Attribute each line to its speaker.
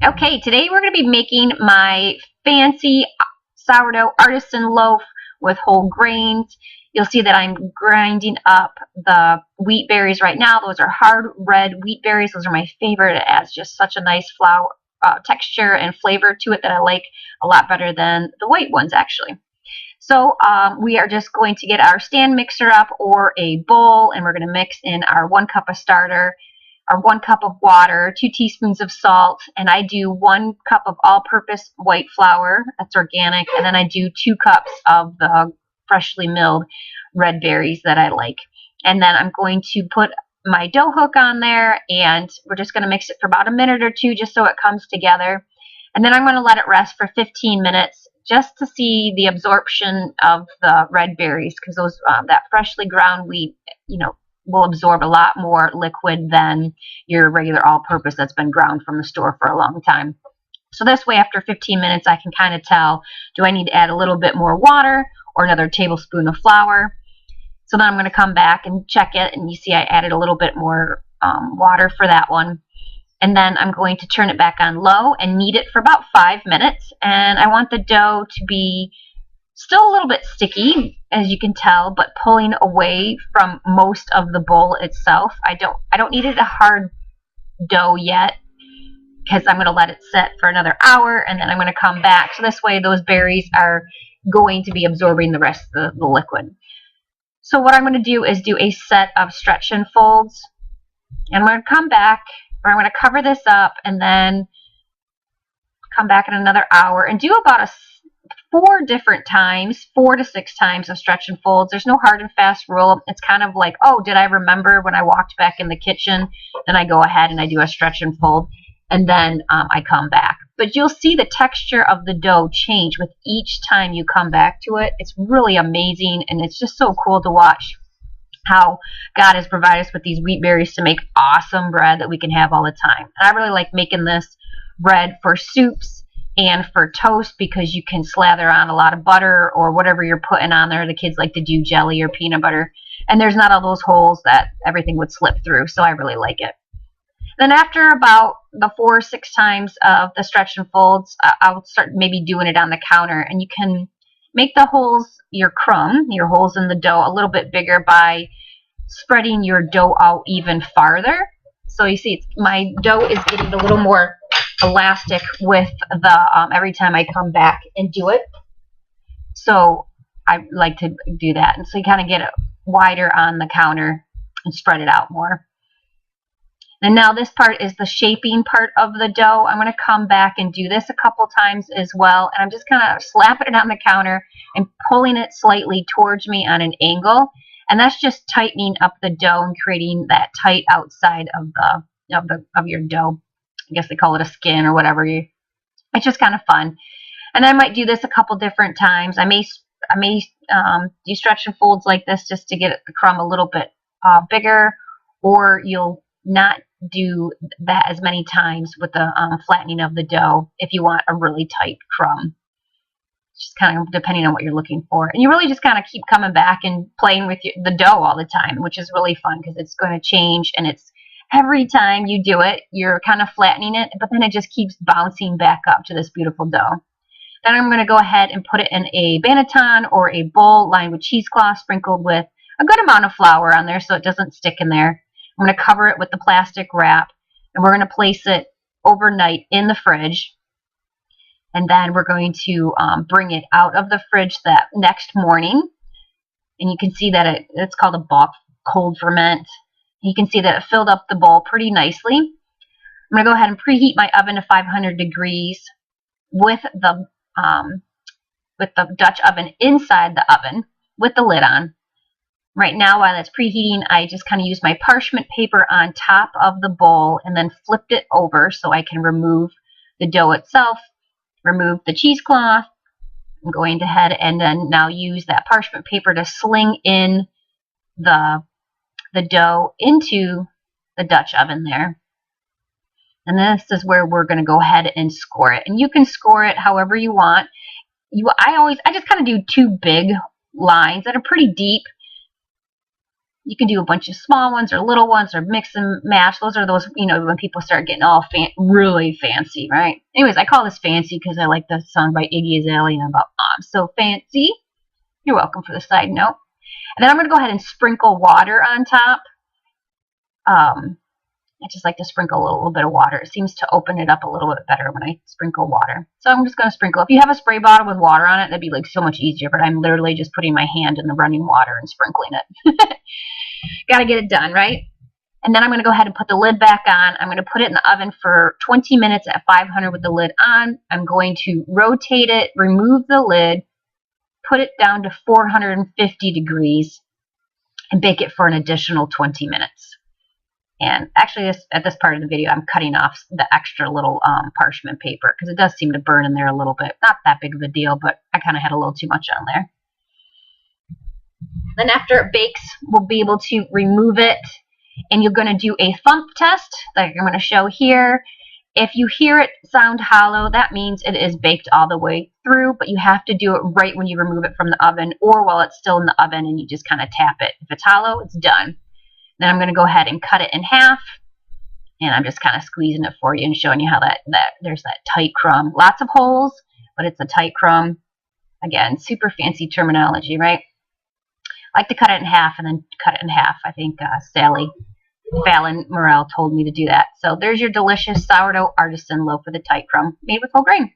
Speaker 1: Okay, today we're going to be making my fancy sourdough artisan loaf with whole grains. You'll see that I'm grinding up the wheat berries right now. Those are hard red wheat berries. Those are my favorite. It adds just such a nice flour texture and flavor to it that I like a lot better than the white ones actually. So we are just going to get our stand mixer up or a bowl, and we're going to mix in our 1 cup of starter, our 1 cup of water, 2 teaspoons of salt, and I do 1 cup of all-purpose white flour, that's organic, and then I do 2 cups of the freshly milled red berries that I like. And then I'm going to put my dough hook on there, and we're just going to mix it for about a minute or two just so it comes together. And then I'm going to let it rest for 15 minutes just to see the absorption of the red berries, because those that freshly ground wheat, will absorb a lot more liquid than your regular all-purpose that's been ground from the store for a long time. So this way, after 15 minutes, I can kind of tell, do I need to add a little bit more water or another tablespoon of flour? So then I'm going to come back and check it, and you see I added a little bit more water for that one. And then I'm going to turn it back on low and knead it for about 5 minutes. And I want the dough to be still a little bit sticky, as you can tell, but pulling away from most of the bowl itself. I don't need it a hard dough yet, because I'm going to let it sit for another hour, and then I'm going to come back. So this way those berries are going to be absorbing the rest of the liquid. So what I'm going to do is do a set of stretch and folds. And I'm going to come back, or I'm going to cover this up, and then come back in another hour and do about 4 different times, 4 to 6 times of stretch and folds. There's no hard and fast rule. It's kind of like, oh, did I remember when I walked back in the kitchen? Then I go ahead and I do a stretch and fold, and then I come back. But you'll see the texture of the dough change with each time you come back to it. It's really amazing, and it's just so cool to watch how God has provided us with these wheat berries to make awesome bread that we can have all the time. And I really like making this bread for soups and for toast, because you can slather on a lot of butter or whatever you're putting on there. The kids like to do jelly or peanut butter, and there's not all those holes that everything would slip through, so I really like it. Then after about the 4 or 6 times of the stretch and folds, I'll start maybe doing it on the counter, and you can make the holes, your holes in the dough, a little bit bigger by spreading your dough out even farther. So you see, my dough is getting a little more elastic with the every time I come back and do it. So I like to do that, and so you kind of get it wider on the counter and spread it out more. And now this part is the shaping part of the dough. I'm going to come back and do this a couple times as well. And I'm just kind of slapping it on the counter and pulling it slightly towards me on an angle. And that's just tightening up the dough and creating that tight outside of your dough. I guess they call it a skin or whatever. It's just kind of fun. And I might do this a couple different times. I may do stretch and folds like this just to get the crumb a little bit bigger, or you'll not do that as many times with the flattening of the dough if you want a really tight crumb. Just kind of depending on what you're looking for. And you really just kind of keep coming back and playing with the dough all the time, which is really fun because it's going to change, and it's every time you do it, you're kind of flattening it, but then it just keeps bouncing back up to this beautiful dough. Then I'm going to go ahead and put it in a banneton or a bowl lined with cheesecloth, sprinkled with a good amount of flour on there so it doesn't stick in there. I'm going to cover it with the plastic wrap, and we're going to place it overnight in the fridge. And then we're going to bring it out of the fridge that next morning. And you can see that it's called a bulk cold ferment. You can see that it filled up the bowl pretty nicely. I'm going to go ahead and preheat my oven to 500 degrees with the Dutch oven inside the oven with the lid on. Right now, while it's preheating, I just kind of used my parchment paper on top of the bowl and then flipped it over so I can remove the dough itself, remove the cheesecloth. I'm going ahead and then now use that parchment paper to sling in the dough into the Dutch oven there. And this is where we're going to go ahead and score it. And you can score it however you want. I just kind of do 2 big lines that are pretty deep. You can do a bunch of small ones or little ones or mix and match. Those are those, you know, when people start getting all really fancy, right? Anyways, I call this fancy because I like the song by Iggy Azalea about I'm so fancy. You're welcome for the side note. And then I'm going to go ahead and sprinkle water on top. I just like to sprinkle a little bit of water. It seems to open it up a little bit better when I sprinkle water. So I'm just going to sprinkle. If you have a spray bottle with water on it, that'd be like so much easier. But I'm literally just putting my hand in the running water and sprinkling it. Got to get it done, right? And then I'm going to go ahead and put the lid back on. I'm going to put it in the oven for 20 minutes at 500 with the lid on. I'm going to rotate it, remove the lid, put it down to 450 degrees, and bake it for an additional 20 minutes. And actually, at this part of the video, I'm cutting off the extra little parchment paper because it does seem to burn in there a little bit. Not that big of a deal, but I kind of had a little too much on there. Then after it bakes, we'll be able to remove it, and you're going to do a thump test like I'm going to show here. If you hear it sound hollow, that means it is baked all the way through, but you have to do it right when you remove it from the oven or while it's still in the oven and you just kind of tap it. If it's hollow, it's done. Then I'm going to go ahead and cut it in half, and I'm just kind of squeezing it for you and showing you how there's that tight crumb. Lots of holes, but it's a tight crumb. Again, super fancy terminology, right? I like to cut it in half and then cut it in half. I think Sally Fallon Morel told me to do that. So there's your delicious sourdough artisan loaf with a tight crumb made with whole grain.